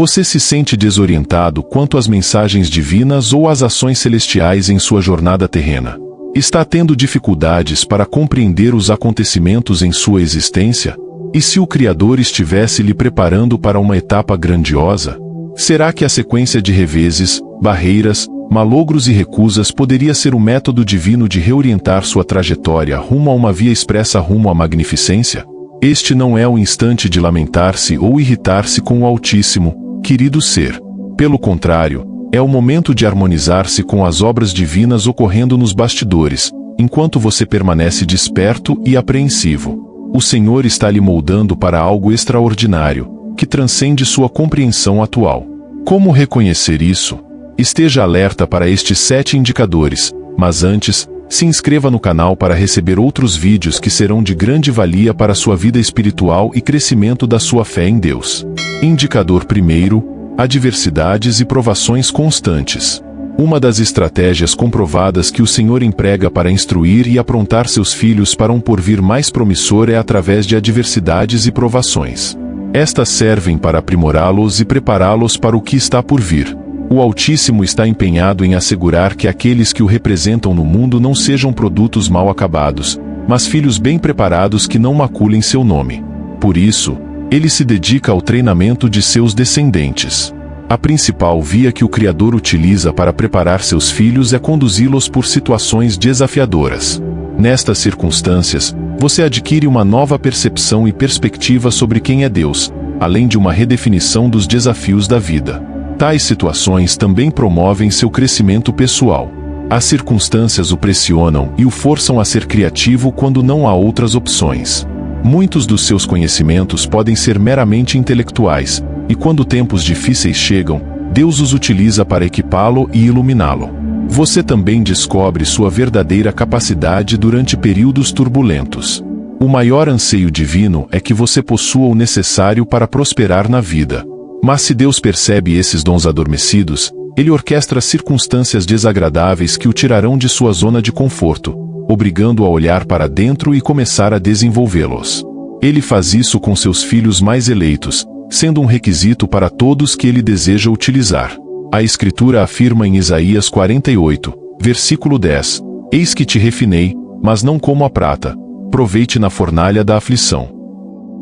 Você se sente desorientado quanto às mensagens divinas ou às ações celestiais em sua jornada terrena? Está tendo dificuldades para compreender os acontecimentos em sua existência? E se o Criador estivesse lhe preparando para uma etapa grandiosa? Será que a sequência de reveses, barreiras, malogros e recusas poderia ser o método divino de reorientar sua trajetória rumo a uma via expressa rumo à magnificência? Este não é o instante de lamentar-se ou irritar-se com o Altíssimo, querido ser. Pelo contrário, é o momento de harmonizar-se com as obras divinas ocorrendo nos bastidores, enquanto você permanece desperto e apreensivo. O Senhor está lhe moldando para algo extraordinário, que transcende sua compreensão atual. Como reconhecer isso? Esteja alerta para estes 7 indicadores, mas antes, se inscreva no canal para receber outros vídeos que serão de grande valia para sua vida espiritual e crescimento da sua fé em Deus. Indicador 1: adversidades e provações constantes. Uma das estratégias comprovadas que o Senhor emprega para instruir e aprontar seus filhos para um porvir mais promissor é através de adversidades e provações. Estas servem para aprimorá-los e prepará-los para o que está por vir. O Altíssimo está empenhado em assegurar que aqueles que o representam no mundo não sejam produtos mal acabados, mas filhos bem preparados que não maculem seu nome. Por isso, ele se dedica ao treinamento de seus descendentes. A principal via que o Criador utiliza para preparar seus filhos é conduzi-los por situações desafiadoras. Nestas circunstâncias, você adquire uma nova percepção e perspectiva sobre quem é Deus, além de uma redefinição dos desafios da vida. Tais situações também promovem seu crescimento pessoal. As circunstâncias o pressionam e o forçam a ser criativo quando não há outras opções. Muitos dos seus conhecimentos podem ser meramente intelectuais, e quando tempos difíceis chegam, Deus os utiliza para equipá-lo e iluminá-lo. Você também descobre sua verdadeira capacidade durante períodos turbulentos. O maior anseio divino é que você possua o necessário para prosperar na vida. Mas se Deus percebe esses dons adormecidos, Ele orquestra circunstâncias desagradáveis que o tirarão de sua zona de conforto, obrigando-o a olhar para dentro e começar a desenvolvê-los. Ele faz isso com seus filhos mais eleitos, sendo um requisito para todos que Ele deseja utilizar. A Escritura afirma em Isaías 48, versículo 10, «Eis que te refinei, mas não como a prata, provei-te na fornalha da aflição».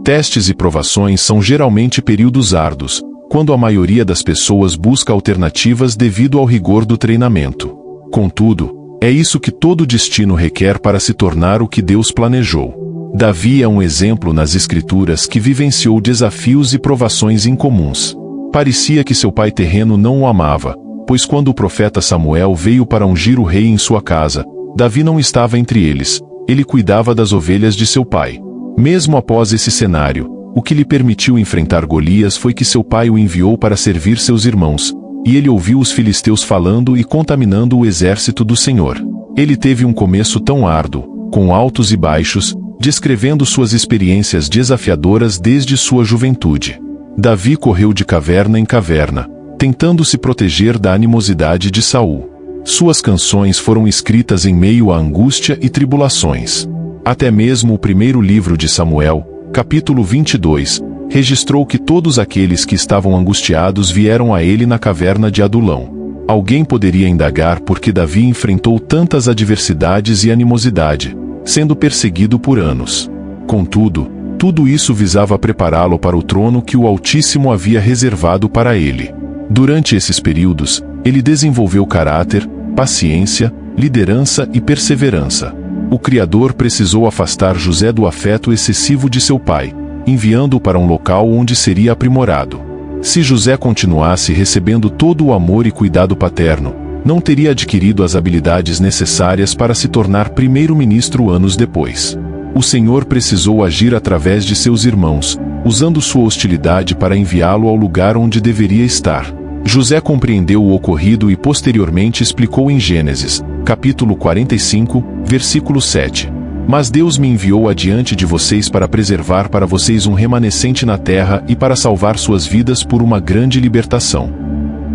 Testes e provações são geralmente períodos árduos, quando a maioria das pessoas busca alternativas devido ao rigor do treinamento. Contudo, é isso que todo destino requer para se tornar o que Deus planejou. Davi é um exemplo nas Escrituras que vivenciou desafios e provações incomuns. Parecia que seu pai terreno não o amava, pois quando o profeta Samuel veio para ungir o rei em sua casa, Davi não estava entre eles, ele cuidava das ovelhas de seu pai. Mesmo após esse cenário, o que lhe permitiu enfrentar Golias foi que seu pai o enviou para servir seus irmãos, e ele ouviu os filisteus falando e contaminando o exército do Senhor. Ele teve um começo tão árduo, com altos e baixos, descrevendo suas experiências desafiadoras desde sua juventude. Davi correu de caverna em caverna, tentando se proteger da animosidade de Saul. Suas canções foram escritas em meio a angústia e tribulações. Até mesmo o primeiro livro de Samuel, capítulo 22, registrou que todos aqueles que estavam angustiados vieram a ele na caverna de Adulão. Alguém poderia indagar por que Davi enfrentou tantas adversidades e animosidade, sendo perseguido por anos. Contudo, tudo isso visava prepará-lo para o trono que o Altíssimo havia reservado para ele. Durante esses períodos, ele desenvolveu caráter, paciência, liderança e perseverança. O Criador precisou afastar José do afeto excessivo de seu pai, enviando-o para um local onde seria aprimorado. Se José continuasse recebendo todo o amor e cuidado paterno, não teria adquirido as habilidades necessárias para se tornar primeiro-ministro anos depois. O Senhor precisou agir através de seus irmãos, usando sua hostilidade para enviá-lo ao lugar onde deveria estar. José compreendeu o ocorrido e posteriormente explicou em Gênesis, capítulo 45, versículo 7. Mas Deus me enviou adiante de vocês para preservar para vocês um remanescente na terra e para salvar suas vidas por uma grande libertação.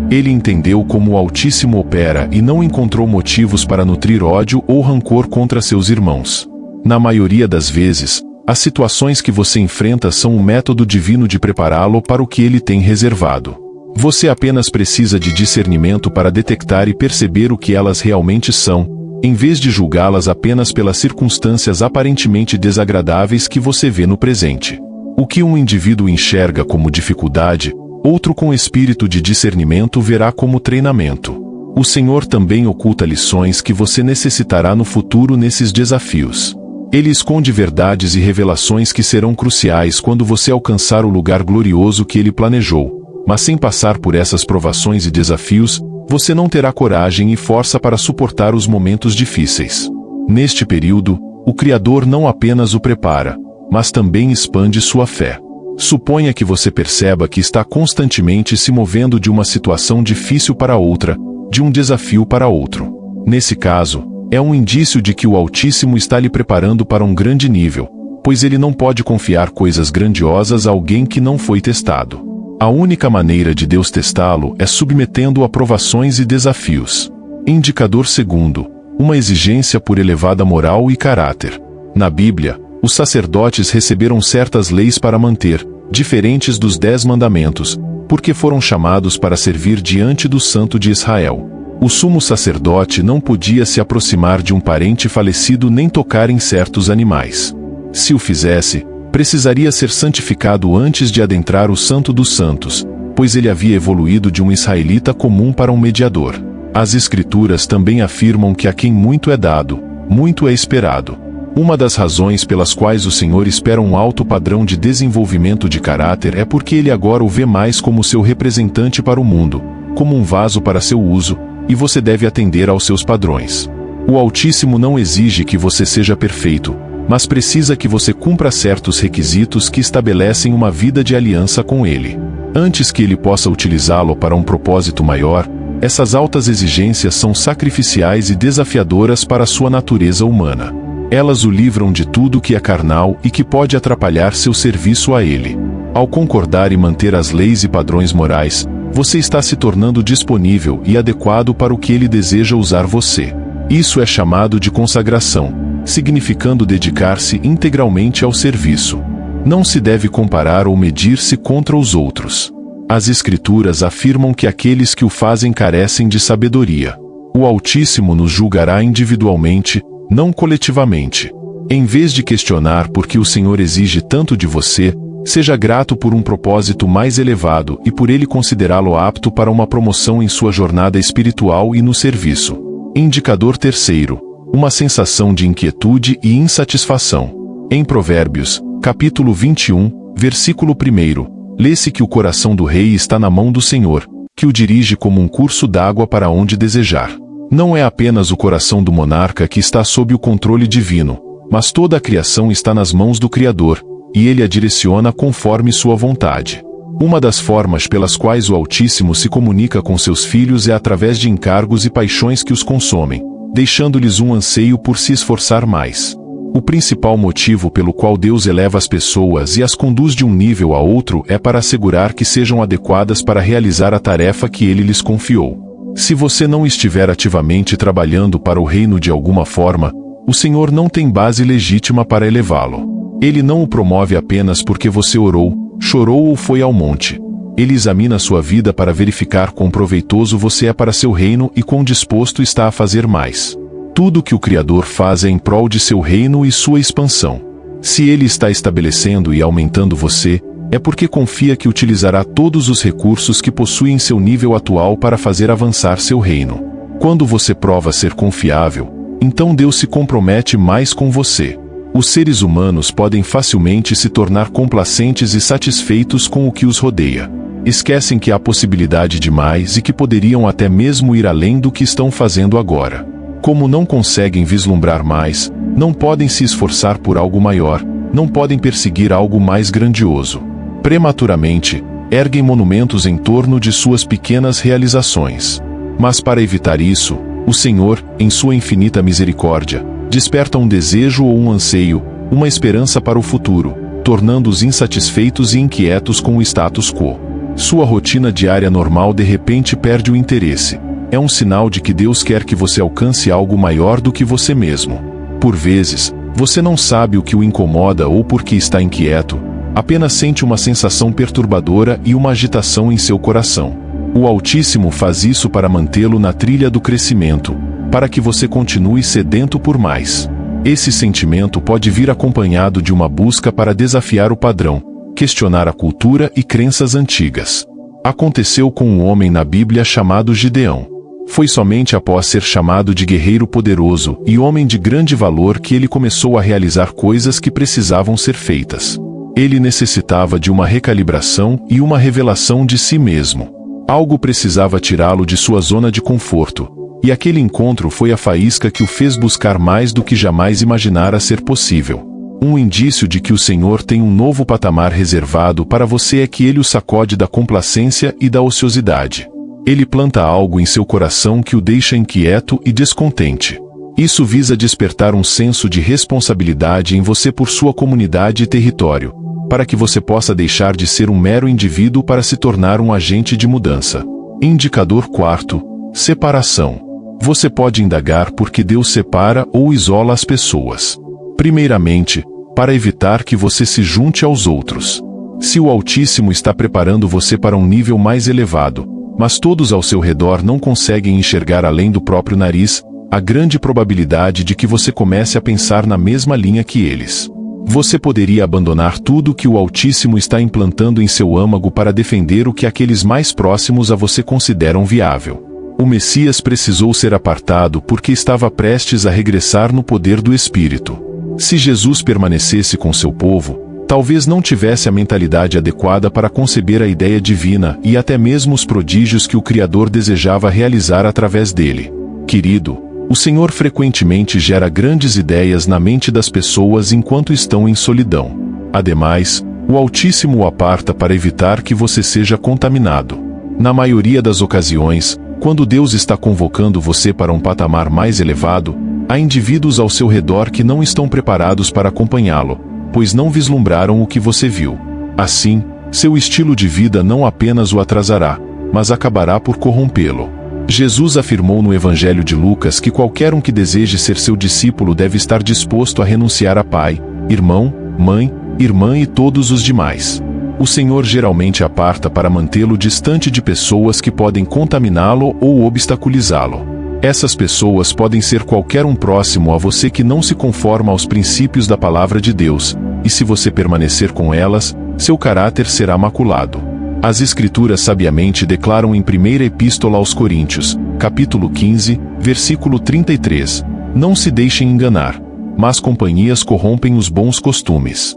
Ele entendeu como o Altíssimo opera e não encontrou motivos para nutrir ódio ou rancor contra seus irmãos. Na maioria das vezes, as situações que você enfrenta são um método divino de prepará-lo para o que ele tem reservado. Você apenas precisa de discernimento para detectar e perceber o que elas realmente são, em vez de julgá-las apenas pelas circunstâncias aparentemente desagradáveis que você vê no presente. O que um indivíduo enxerga como dificuldade, outro com espírito de discernimento verá como treinamento. O Senhor também oculta lições que você necessitará no futuro nesses desafios. Ele esconde verdades e revelações que serão cruciais quando você alcançar o lugar glorioso que Ele planejou. Mas sem passar por essas provações e desafios, você não terá coragem e força para suportar os momentos difíceis. Neste período, o Criador não apenas o prepara, mas também expande sua fé. Suponha que você perceba que está constantemente se movendo de uma situação difícil para outra, de um desafio para outro. Nesse caso, é um indício de que o Altíssimo está lhe preparando para um grande nível, pois ele não pode confiar coisas grandiosas a alguém que não foi testado. A única maneira de Deus testá-lo é submetendo-o a provações e desafios. Indicador segundo, uma exigência por elevada moral e caráter. Na Bíblia, os sacerdotes receberam certas leis para manter, diferentes dos 10 mandamentos, porque foram chamados para servir diante do Santo de Israel. O sumo sacerdote não podia se aproximar de um parente falecido nem tocar em certos animais. Se o fizesse, precisaria ser santificado antes de adentrar o Santo dos Santos, pois ele havia evoluído de um israelita comum para um mediador. As Escrituras também afirmam que a quem muito é dado, muito é esperado. Uma das razões pelas quais o Senhor espera um alto padrão de desenvolvimento de caráter é porque Ele agora o vê mais como seu representante para o mundo, como um vaso para seu uso, e você deve atender aos seus padrões. O Altíssimo não exige que você seja perfeito, mas precisa que você cumpra certos requisitos que estabelecem uma vida de aliança com Ele. Antes que Ele possa utilizá-lo para um propósito maior, essas altas exigências são sacrificiais e desafiadoras para a sua natureza humana. Elas o livram de tudo que é carnal e que pode atrapalhar seu serviço a Ele. Ao concordar e manter as leis e padrões morais, você está se tornando disponível e adequado para o que Ele deseja usar você. Isso é chamado de consagração, significando dedicar-se integralmente ao serviço. Não se deve comparar ou medir-se contra os outros. As Escrituras afirmam que aqueles que o fazem carecem de sabedoria. O Altíssimo nos julgará individualmente, não coletivamente. Em vez de questionar por que o Senhor exige tanto de você, seja grato por um propósito mais elevado e por Ele considerá-lo apto para uma promoção em sua jornada espiritual e no serviço. Indicador terceiro, uma sensação de inquietude e insatisfação. Em Provérbios, capítulo 21, versículo 1, lê-se que o coração do rei está na mão do Senhor, que o dirige como um curso d'água para onde desejar. Não é apenas o coração do monarca que está sob o controle divino, mas toda a criação está nas mãos do Criador, e Ele a direciona conforme sua vontade. Uma das formas pelas quais o Altíssimo se comunica com seus filhos é através de encargos e paixões que os consomem, deixando-lhes um anseio por se esforçar mais. O principal motivo pelo qual Deus eleva as pessoas e as conduz de um nível a outro é para assegurar que sejam adequadas para realizar a tarefa que Ele lhes confiou. Se você não estiver ativamente trabalhando para o reino de alguma forma, o Senhor não tem base legítima para elevá-lo. Ele não o promove apenas porque você orou, chorou ou foi ao monte. Ele examina sua vida para verificar quão proveitoso você é para seu reino e quão disposto está a fazer mais. Tudo que o Criador faz é em prol de seu reino e sua expansão. Se Ele está estabelecendo e aumentando você, é porque confia que utilizará todos os recursos que possui em seu nível atual para fazer avançar seu reino. Quando você prova ser confiável, então Deus se compromete mais com você. Os seres humanos podem facilmente se tornar complacentes e satisfeitos com o que os rodeia. Esquecem que há possibilidade de mais e que poderiam até mesmo ir além do que estão fazendo agora. Como não conseguem vislumbrar mais, não podem se esforçar por algo maior, não podem perseguir algo mais grandioso. Prematuramente, erguem monumentos em torno de suas pequenas realizações. Mas para evitar isso, o Senhor, em sua infinita misericórdia, desperta um desejo ou um anseio, uma esperança para o futuro, tornando-os insatisfeitos e inquietos com o status quo. Sua rotina diária normal de repente perde o interesse. É um sinal de que Deus quer que você alcance algo maior do que você mesmo. Por vezes, você não sabe o que o incomoda ou por que está inquieto, apenas sente uma sensação perturbadora e uma agitação em seu coração. O Altíssimo faz isso para mantê-lo na trilha do crescimento, para que você continue sedento por mais. Esse sentimento pode vir acompanhado de uma busca para desafiar o padrão, questionar a cultura e crenças antigas. Aconteceu com um homem na Bíblia chamado Gideão. Foi somente após ser chamado de guerreiro poderoso e homem de grande valor que ele começou a realizar coisas que precisavam ser feitas. Ele necessitava de uma recalibração e uma revelação de si mesmo. Algo precisava tirá-lo de sua zona de conforto, e aquele encontro foi a faísca que o fez buscar mais do que jamais imaginara ser possível. Um indício de que o Senhor tem um novo patamar reservado para você é que Ele o sacode da complacência e da ociosidade. Ele planta algo em seu coração que o deixa inquieto e descontente. Isso visa despertar um senso de responsabilidade em você por sua comunidade e território, para que você possa deixar de ser um mero indivíduo para se tornar um agente de mudança. Indicador 4. Separação. Você pode indagar por que Deus separa ou isola as pessoas. Primeiramente, para evitar que você se junte aos outros. Se o Altíssimo está preparando você para um nível mais elevado, mas todos ao seu redor não conseguem enxergar além do próprio nariz, há grande probabilidade de que você comece a pensar na mesma linha que eles. Você poderia abandonar tudo que o Altíssimo está implantando em seu âmago para defender o que aqueles mais próximos a você consideram viável. O Messias precisou ser apartado porque estava prestes a regressar no poder do Espírito. Se Jesus permanecesse com seu povo, talvez não tivesse a mentalidade adequada para conceber a ideia divina e até mesmo os prodígios que o Criador desejava realizar através dele. Querido, o Senhor frequentemente gera grandes ideias na mente das pessoas enquanto estão em solidão. Ademais, o Altíssimo o aparta para evitar que você seja contaminado. Na maioria das ocasiões, quando Deus está convocando você para um patamar mais elevado, há indivíduos ao seu redor que não estão preparados para acompanhá-lo, pois não vislumbraram o que você viu. Assim, seu estilo de vida não apenas o atrasará, mas acabará por corrompê-lo. Jesus afirmou no Evangelho de Lucas que qualquer um que deseje ser seu discípulo deve estar disposto a renunciar a pai, irmão, mãe, irmã e todos os demais. O Senhor geralmente aparta para mantê-lo distante de pessoas que podem contaminá-lo ou obstaculizá-lo. Essas pessoas podem ser qualquer um próximo a você que não se conforma aos princípios da Palavra de Deus, e se você permanecer com elas, seu caráter será maculado. As Escrituras sabiamente declaram em 1ª Epístola aos Coríntios, capítulo 15, versículo 33, não se deixem enganar, más companhias corrompem os bons costumes.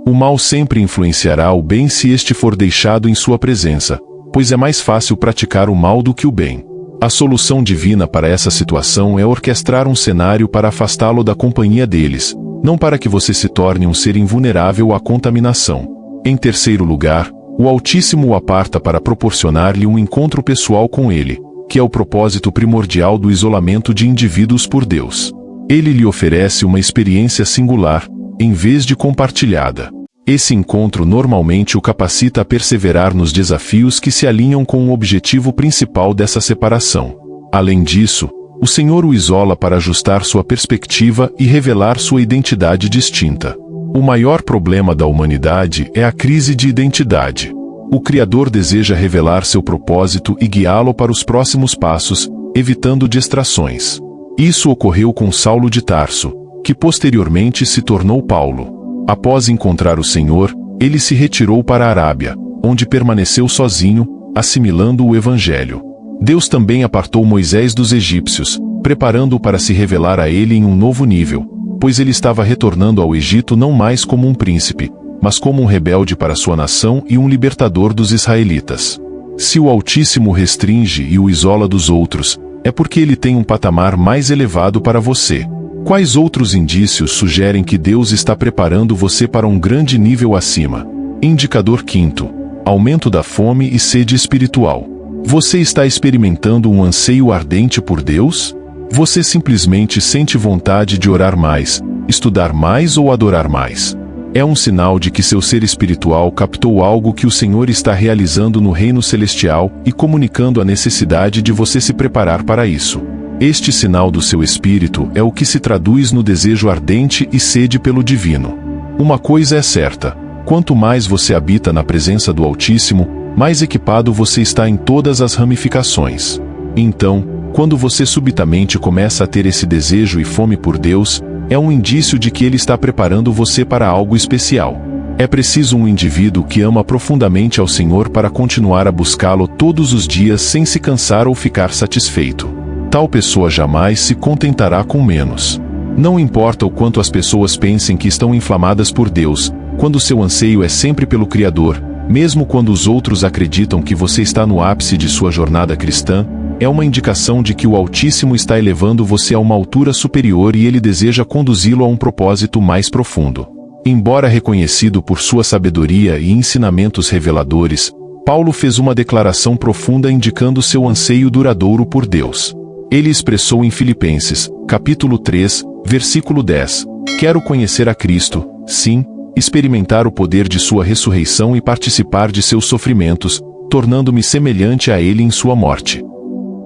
O mal sempre influenciará o bem se este for deixado em sua presença, pois é mais fácil praticar o mal do que o bem. A solução divina para essa situação é orquestrar um cenário para afastá-lo da companhia deles, não para que você se torne um ser invulnerável à contaminação. Em terceiro lugar, o Altíssimo o aparta para proporcionar-lhe um encontro pessoal com ele, que é o propósito primordial do isolamento de indivíduos por Deus. Ele lhe oferece uma experiência singular, em vez de compartilhada. Esse encontro normalmente o capacita a perseverar nos desafios que se alinham com o objetivo principal dessa separação. Além disso, o Senhor o isola para ajustar sua perspectiva e revelar sua identidade distinta. O maior problema da humanidade é a crise de identidade. O Criador deseja revelar seu propósito e guiá-lo para os próximos passos, evitando distrações. Isso ocorreu com Saulo de Tarso, que posteriormente se tornou Paulo. Após encontrar o Senhor, ele se retirou para a Arábia, onde permaneceu sozinho, assimilando o Evangelho. Deus também apartou Moisés dos egípcios, preparando-o para se revelar a ele em um novo nível, pois ele estava retornando ao Egito não mais como um príncipe, mas como um rebelde para sua nação e um libertador dos israelitas. Se o Altíssimo restringe e o isola dos outros, é porque ele tem um patamar mais elevado para você. Quais outros indícios sugerem que Deus está preparando você para um grande nível acima? Indicador 5. Aumento da fome e sede espiritual. Você está experimentando um anseio ardente por Deus? Você simplesmente sente vontade de orar mais, estudar mais ou adorar mais? É um sinal de que seu ser espiritual captou algo que o Senhor está realizando no reino celestial e comunicando a necessidade de você se preparar para isso. Este sinal do seu espírito é o que se traduz no desejo ardente e sede pelo divino. Uma coisa é certa: quanto mais você habita na presença do Altíssimo, mais equipado você está em todas as ramificações. Então, quando você subitamente começa a ter esse desejo e fome por Deus, é um indício de que Ele está preparando você para algo especial. É preciso um indivíduo que ama profundamente ao Senhor para continuar a buscá-lo todos os dias sem se cansar ou ficar satisfeito. Tal pessoa jamais se contentará com menos. Não importa o quanto as pessoas pensem que estão inflamadas por Deus, quando seu anseio é sempre pelo Criador, mesmo quando os outros acreditam que você está no ápice de sua jornada cristã, é uma indicação de que o Altíssimo está elevando você a uma altura superior e Ele deseja conduzi-lo a um propósito mais profundo. Embora reconhecido por sua sabedoria e ensinamentos reveladores, Paulo fez uma declaração profunda indicando seu anseio duradouro por Deus. Ele expressou em Filipenses, capítulo 3, versículo 10, "Quero conhecer a Cristo, sim, experimentar o poder de sua ressurreição e participar de seus sofrimentos, tornando-me semelhante a Ele em sua morte."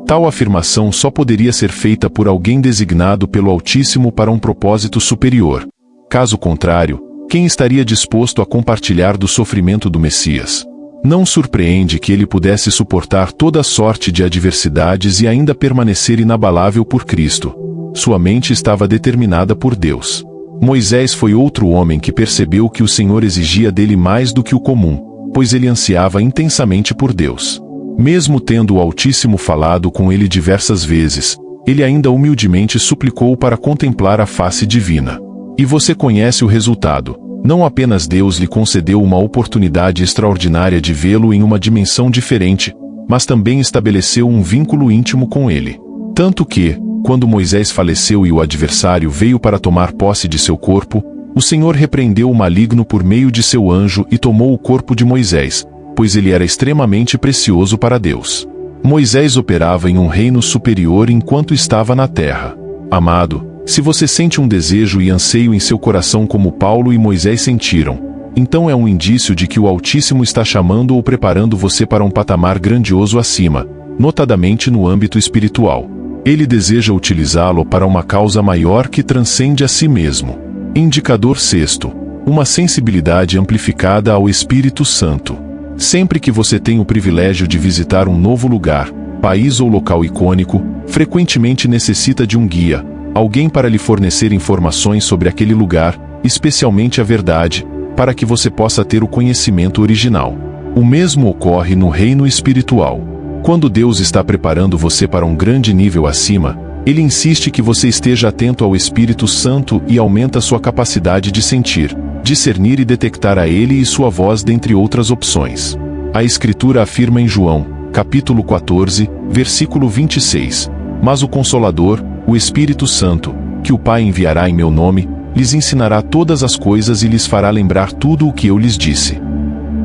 Tal afirmação só poderia ser feita por alguém designado pelo Altíssimo para um propósito superior. Caso contrário, quem estaria disposto a compartilhar do sofrimento do Messias? Não surpreende que ele pudesse suportar toda sorte de adversidades e ainda permanecer inabalável por Cristo. Sua mente estava determinada por Deus. Moisés foi outro homem que percebeu que o Senhor exigia dele mais do que o comum, pois ele ansiava intensamente por Deus. Mesmo tendo o Altíssimo falado com ele diversas vezes, ele ainda humildemente suplicou para contemplar a face divina. E você conhece o resultado. Não apenas Deus lhe concedeu uma oportunidade extraordinária de vê-lo em uma dimensão diferente, mas também estabeleceu um vínculo íntimo com ele. Tanto que, quando Moisés faleceu e o adversário veio para tomar posse de seu corpo, o Senhor repreendeu o maligno por meio de seu anjo e tomou o corpo de Moisés, pois ele era extremamente precioso para Deus. Moisés operava em um reino superior enquanto estava na terra. Amado, se você sente um desejo e anseio em seu coração como Paulo e Moisés sentiram, então é um indício de que o Altíssimo está chamando ou preparando você para um patamar grandioso acima, notadamente no âmbito espiritual. Ele deseja utilizá-lo para uma causa maior que transcende a si mesmo. Indicador sexto: uma sensibilidade amplificada ao Espírito Santo. Sempre que você tem o privilégio de visitar um novo lugar, país ou local icônico, frequentemente necessita de um guia, alguém para lhe fornecer informações sobre aquele lugar, especialmente a verdade, para que você possa ter o conhecimento original. O mesmo ocorre no reino espiritual. Quando Deus está preparando você para um grande nível acima, Ele insiste que você esteja atento ao Espírito Santo e aumenta sua capacidade de sentir, discernir e detectar a Ele e sua voz dentre outras opções. A Escritura afirma em João, capítulo 14, versículo 26, "Mas o Consolador, o Espírito Santo, que o Pai enviará em meu nome, lhes ensinará todas as coisas e lhes fará lembrar tudo o que eu lhes disse."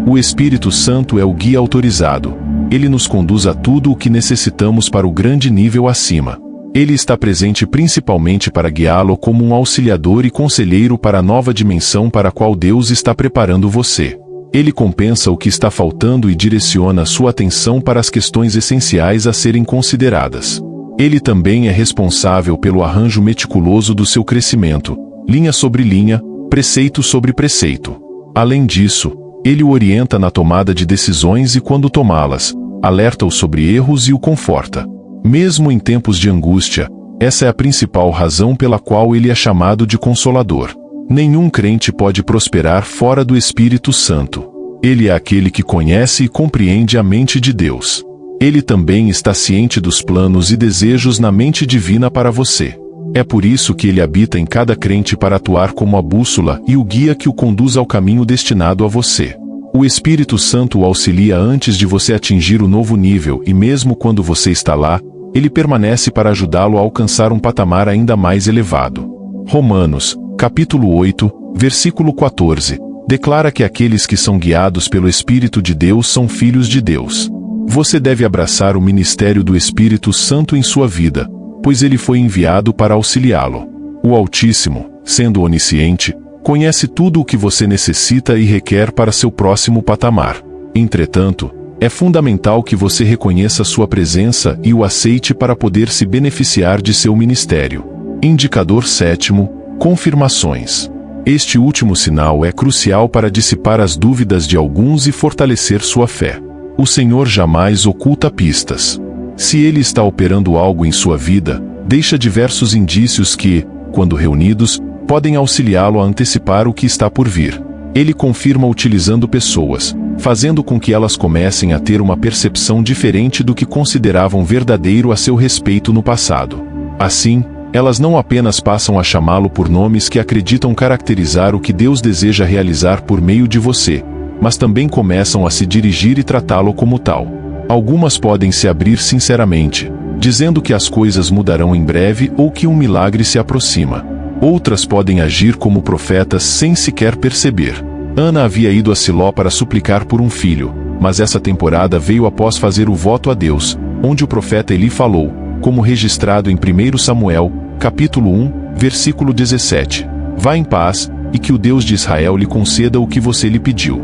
O Espírito Santo é o guia autorizado. Ele nos conduz a tudo o que necessitamos para o grande nível acima. Ele está presente principalmente para guiá-lo como um auxiliador e conselheiro para a nova dimensão para a qual Deus está preparando você. Ele compensa o que está faltando e direciona sua atenção para as questões essenciais a serem consideradas. Ele também é responsável pelo arranjo meticuloso do seu crescimento, linha sobre linha, preceito sobre preceito. Além disso, ele o orienta na tomada de decisões e quando tomá-las, alerta-o sobre erros e o conforta. Mesmo em tempos de angústia, essa é a principal razão pela qual ele é chamado de Consolador. Nenhum crente pode prosperar fora do Espírito Santo. Ele é aquele que conhece e compreende a mente de Deus. Ele também está ciente dos planos e desejos na mente divina para você. É por isso que ele habita em cada crente para atuar como a bússola e o guia que o conduz ao caminho destinado a você. O Espírito Santo o auxilia antes de você atingir o novo nível e mesmo quando você está lá, ele permanece para ajudá-lo a alcançar um patamar ainda mais elevado. Romanos, capítulo 8, versículo 14, declara que aqueles que são guiados pelo Espírito de Deus são filhos de Deus. Você deve abraçar o ministério do Espírito Santo em sua vida, pois ele foi enviado para auxiliá-lo. O Altíssimo, sendo onisciente, conhece tudo o que você necessita e requer para seu próximo patamar. Entretanto, é fundamental que você reconheça sua presença e o aceite para poder se beneficiar de seu ministério. Indicador sétimo: confirmações. Este último sinal é crucial para dissipar as dúvidas de alguns e fortalecer sua fé. O Senhor jamais oculta pistas. Se Ele está operando algo em sua vida, deixa diversos indícios que, quando reunidos, podem auxiliá-lo a antecipar o que está por vir. Ele confirma utilizando pessoas, fazendo com que elas comecem a ter uma percepção diferente do que consideravam verdadeiro a seu respeito no passado. Assim, elas não apenas passam a chamá-lo por nomes que acreditam caracterizar o que Deus deseja realizar por meio de você, mas também começam a se dirigir e tratá-lo como tal. Algumas podem se abrir sinceramente, dizendo que as coisas mudarão em breve ou que um milagre se aproxima. Outras podem agir como profetas sem sequer perceber. Ana havia ido a Siló para suplicar por um filho, mas essa temporada veio após fazer o voto a Deus, onde o profeta Eli falou, como registrado em 1 Samuel, capítulo 1, versículo 17. Vá em paz, e que o Deus de Israel lhe conceda o que você lhe pediu.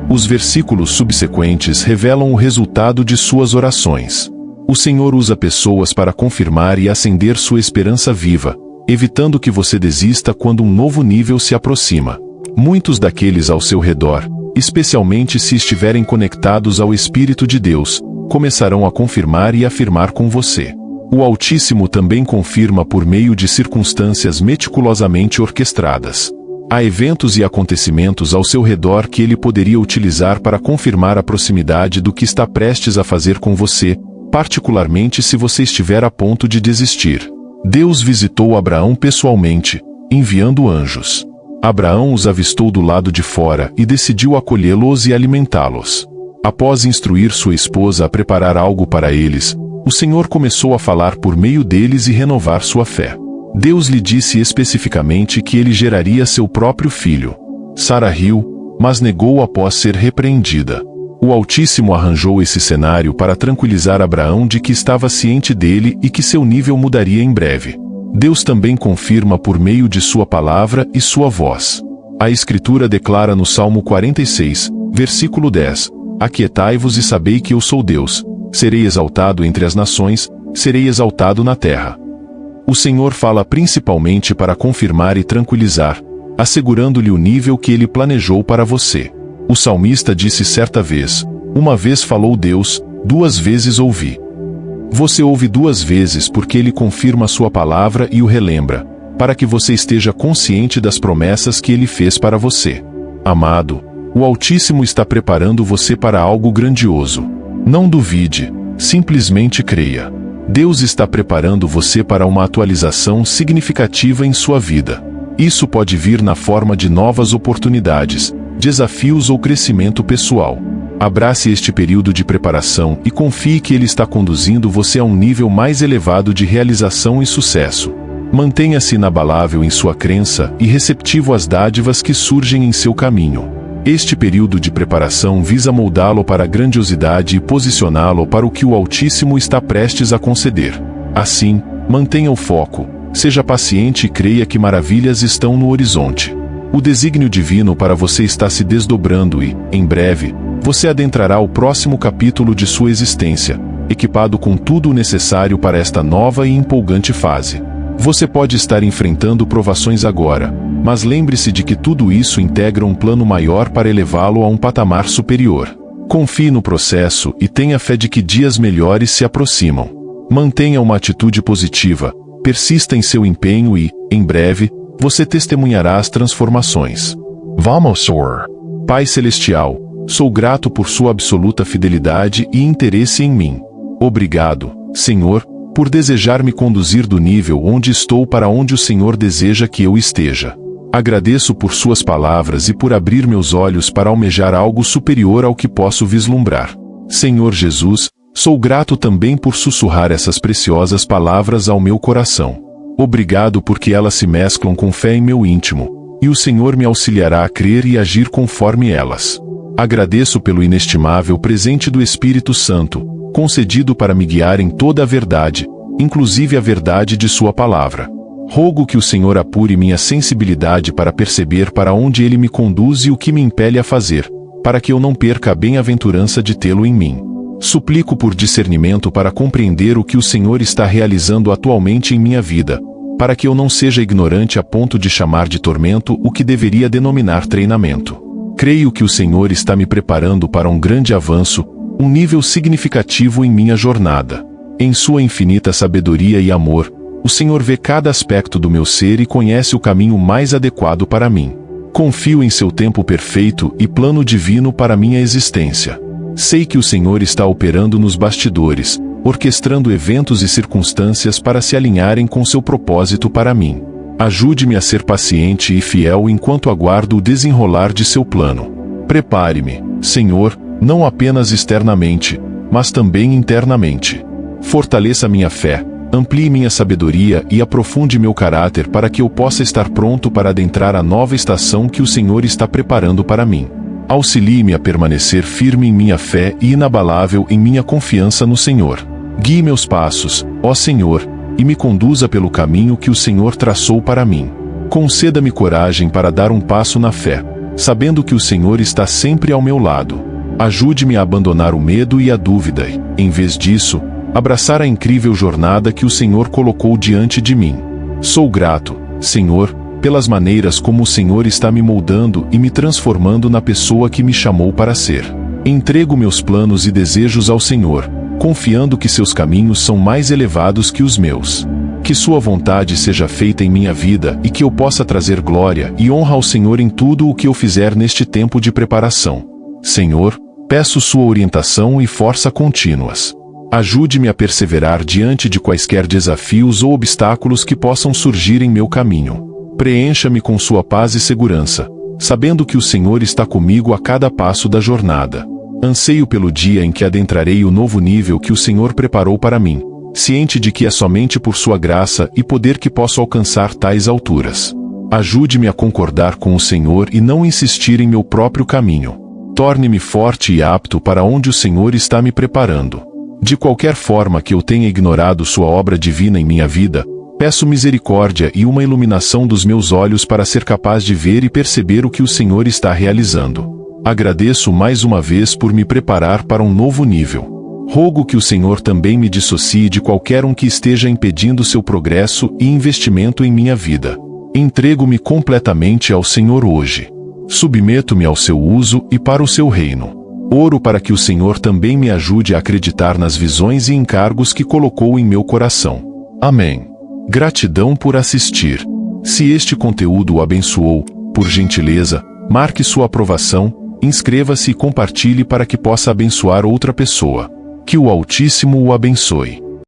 Os versículos subsequentes revelam o resultado de suas orações. O Senhor usa pessoas para confirmar e acender sua esperança viva, evitando que você desista quando um novo nível se aproxima. Muitos daqueles ao seu redor, especialmente se estiverem conectados ao Espírito de Deus, começarão a confirmar e afirmar com você. O Altíssimo também confirma por meio de circunstâncias meticulosamente orquestradas. Há eventos e acontecimentos ao seu redor que ele poderia utilizar para confirmar a proximidade do que está prestes a fazer com você, particularmente se você estiver a ponto de desistir. Deus visitou Abraão pessoalmente, enviando anjos. Abraão os avistou do lado de fora e decidiu acolhê-los e alimentá-los. Após instruir sua esposa a preparar algo para eles, o Senhor começou a falar por meio deles e renovar sua fé. Deus lhe disse especificamente que ele geraria seu próprio filho. Sara riu, mas negou após ser repreendida. O Altíssimo arranjou esse cenário para tranquilizar Abraão de que estava ciente dele e que seu nível mudaria em breve. Deus também confirma por meio de sua palavra e sua voz. A Escritura declara no Salmo 46, versículo 10, Aquietai-vos e sabei que eu sou Deus, serei exaltado entre as nações, serei exaltado na terra. O Senhor fala principalmente para confirmar e tranquilizar, assegurando-lhe o nível que ele planejou para você. O salmista disse certa vez, uma vez falou Deus, 2 vezes ouvi. Você ouve 2 vezes porque ele confirma sua palavra e o relembra, para que você esteja consciente das promessas que ele fez para você. Amado, o Altíssimo está preparando você para algo grandioso. Não duvide, simplesmente creia. Deus está preparando você para uma atualização significativa em sua vida. Isso pode vir na forma de novas oportunidades, desafios ou crescimento pessoal. Abrace este período de preparação e confie que ele está conduzindo você a um nível mais elevado de realização e sucesso. Mantenha-se inabalável em sua crença e receptivo às dádivas que surgem em seu caminho. Este período de preparação visa moldá-lo para a grandiosidade e posicioná-lo para o que o Altíssimo está prestes a conceder. Assim, mantenha o foco, seja paciente e creia que maravilhas estão no horizonte. O desígnio divino para você está se desdobrando e, em breve, você adentrará o próximo capítulo de sua existência, equipado com tudo o necessário para esta nova e empolgante fase. Você pode estar enfrentando provações agora, mas lembre-se de que tudo isso integra um plano maior para elevá-lo a um patamar superior. Confie no processo e tenha fé de que dias melhores se aproximam. Mantenha uma atitude positiva, persista em seu empenho e, em breve, você testemunhará as transformações. Vamos, Senhor. Pai Celestial, sou grato por sua absoluta fidelidade e interesse em mim. Obrigado, Senhor, por desejar me conduzir do nível onde estou para onde o Senhor deseja que eu esteja. Agradeço por suas palavras e por abrir meus olhos para almejar algo superior ao que posso vislumbrar. Senhor Jesus, sou grato também por sussurrar essas preciosas palavras ao meu coração. Obrigado porque elas se mesclam com fé em meu íntimo, e o Senhor me auxiliará a crer e agir conforme elas. Agradeço pelo inestimável presente do Espírito Santo, concedido para me guiar em toda a verdade, inclusive a verdade de sua palavra. Rogo que o Senhor apure minha sensibilidade para perceber para onde Ele me conduz e o que me impele a fazer, para que eu não perca a bem-aventurança de tê-lo em mim. Suplico por discernimento para compreender o que o Senhor está realizando atualmente em minha vida, para que eu não seja ignorante a ponto de chamar de tormento o que deveria denominar treinamento. Creio que o Senhor está me preparando para um grande avanço, um nível significativo em minha jornada. Em sua infinita sabedoria e amor, o Senhor vê cada aspecto do meu ser e conhece o caminho mais adequado para mim. Confio em seu tempo perfeito e plano divino para minha existência. Sei que o Senhor está operando nos bastidores, orquestrando eventos e circunstâncias para se alinharem com seu propósito para mim. Ajude-me a ser paciente e fiel enquanto aguardo o desenrolar de seu plano. Prepare-me, Senhor, não apenas externamente, mas também internamente. Fortaleça minha fé, amplie minha sabedoria e aprofunde meu caráter para que eu possa estar pronto para adentrar a nova estação que o Senhor está preparando para mim. Auxilie-me a permanecer firme em minha fé e inabalável em minha confiança no Senhor. Guie meus passos, ó Senhor, e me conduza pelo caminho que o Senhor traçou para mim. Conceda-me coragem para dar um passo na fé, sabendo que o Senhor está sempre ao meu lado. Ajude-me a abandonar o medo e a dúvida e, em vez disso, abraçar a incrível jornada que o Senhor colocou diante de mim. Sou grato, Senhor, pelas maneiras como o Senhor está me moldando e me transformando na pessoa que me chamou para ser. Entrego meus planos e desejos ao Senhor, confiando que seus caminhos são mais elevados que os meus. Que sua vontade seja feita em minha vida e que eu possa trazer glória e honra ao Senhor em tudo o que eu fizer neste tempo de preparação. Senhor, peço sua orientação e força contínuas. Ajude-me a perseverar diante de quaisquer desafios ou obstáculos que possam surgir em meu caminho. Preencha-me com sua paz e segurança, sabendo que o Senhor está comigo a cada passo da jornada. Anseio pelo dia em que adentrarei o novo nível que o Senhor preparou para mim, ciente de que é somente por sua graça e poder que posso alcançar tais alturas. Ajude-me a concordar com o Senhor e não insistir em meu próprio caminho. Torne-me forte e apto para onde o Senhor está me preparando. De qualquer forma que eu tenha ignorado sua obra divina em minha vida, peço misericórdia e uma iluminação dos meus olhos para ser capaz de ver e perceber o que o Senhor está realizando. Agradeço mais uma vez por me preparar para um novo nível. Rogo que o Senhor também me dissocie de qualquer um que esteja impedindo seu progresso e investimento em minha vida. Entrego-me completamente ao Senhor hoje. Submeto-me ao seu uso e para o seu reino. Oro para que o Senhor também me ajude a acreditar nas visões e encargos que colocou em meu coração. Amém. Gratidão por assistir. Se este conteúdo o abençoou, por gentileza, marque sua aprovação, inscreva-se e compartilhe para que possa abençoar outra pessoa. Que o Altíssimo o abençoe.